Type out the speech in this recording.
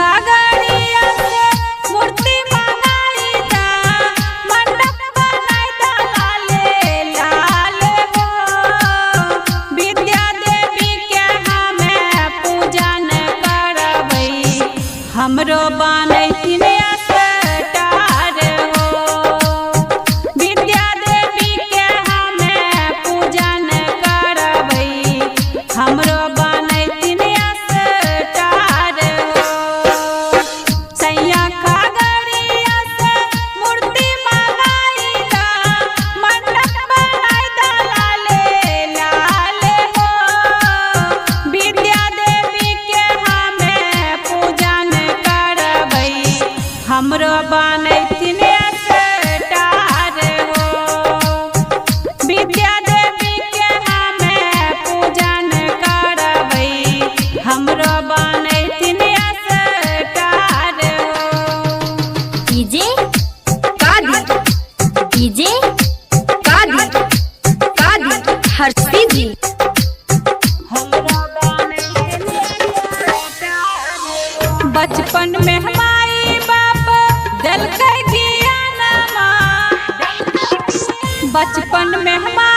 खगड़िया से मूर्ति मंगाई दा, मंडप बनाई दा लाले लाल हो। विद्या देवी के हमें पूजन करबई, हमरो बनैतिन स्टार हो। विद्या देवी के हमें पूजन करबई, हमरो बनैतिन स्टार हो। सैया खगड़िया से मूर्ति मंगाई दा, मंडप बनाई दा लाले लाल हो। विद्या देवी के हमें पूजन करबई, हमरो बनैतिन स्टार हो। विद्या देवी के हमें पूजन करबई, हमरो बनैतिन स्टार हो। डीजे डीजे हर्षी जी हमरो बनैतिन स्टार हो। बचपन में हमारी बाप दिल के ज्ञानमा, बचपन में हमारी